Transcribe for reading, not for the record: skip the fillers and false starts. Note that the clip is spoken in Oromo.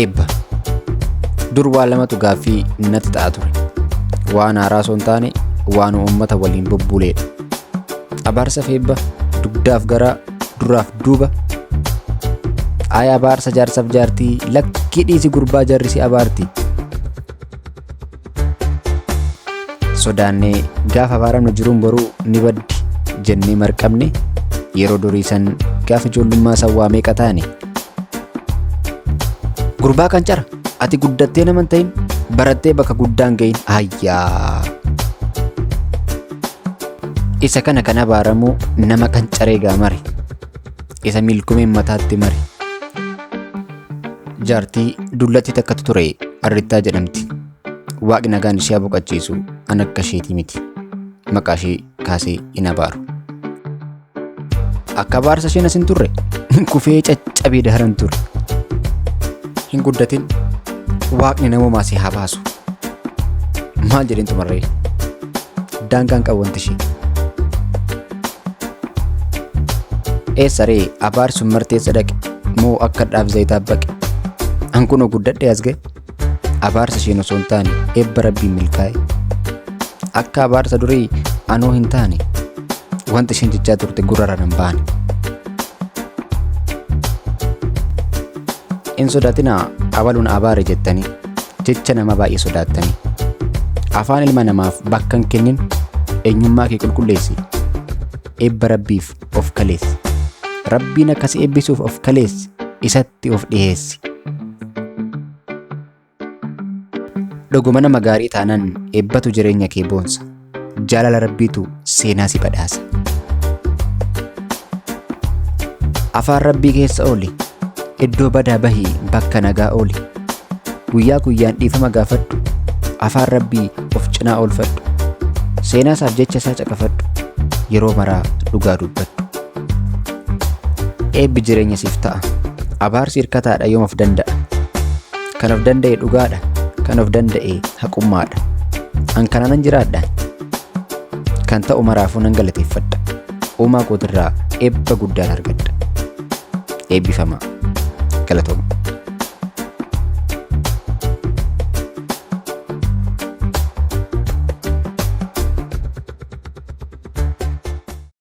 eebba. Dur waa lamatu gaaffii natti ta'a ture. Waan haaraa osoo hin taane waan uummata waliin bubbuleedha. Abaarsa fi eebba, dugdaaf garaa, duraaf duuba. Ay abaarsa jaarsaaf jaartii, lakkii dhiisi gurbaa jarrisi abaartii. Sodaannee gaafa abaaramnu jiruun boruu ni baddi jennee marqabne yeroo durii san gaafa ijoollummaa sawwaa meeqa taane. Gurbaa kan cara ati guddattee nama hin ta'in barattee bakka guddaan gahin ayyaa. Isa kana kan abaaramu nama kan careegaa mari. Isa milkumeen mataatti mari. Jaartii dullatti takkatu ture Arrittaa jedhamti. Waaqni nagaan ishee boqachiisu an akka isheetii miti. Maqaa ishee kaasee hin abaaru. Akka abaarsa isheen as hin turre kufee caccabee daharan ture. Hin guddatin Waaqni namoomaa si haa baasu. Maal jedhin tumarree daangaan qabu ishee. Eessaree abaarsuun marteessa dhaqe moo akka dhaaf zayitaa baqe. An kunoo guddadhee as ga'e. Abaarsa isheen osoo hin taane eebba rabbiin milkaa'e. Akka abaarsa durii anoo hin taane wanti isheen jechaa turte gurraraan hin baane. Hin sodaatinaa abaluun abaare jettanii jecha nama baay'ee sodaattanii. Afaan ilma namaaf bakka hin kennin eenyummaa kee qulqulleessi. Eebba rabbiif of kaleessi. Rabbiin akkas eebbisuuf of kaleessi isatti of dhiheessi. Dhuguma nama gaarii taanaan eebbatu jireenya kee boonsa. Jaalala rabbiitu seenaa si badhaasa. Afaan rabbii keessa ooli. Iddoo badaa bahii bakka nagaa ooli. Guyyaa guyyaan dhiifama gaafadhu. Afaan rabbii of cinaa oolfadhu. Seenaa isaaf jecha isaa caqafadhu. Yeroo maraa dhugaa dubbadhu. Eebbi jireenya siif ta'a. Abaarsi hirkataadha yoom of danda'a. Kan of danda'e dhugaadha. Kan of danda'e haqummaadha. An kanaanan jiraadha. Kan ta'u maraafuu nan galateeffadha. Uumaa kootirraa eebba guddaan argadha. Eebbifamaa. Galatooma.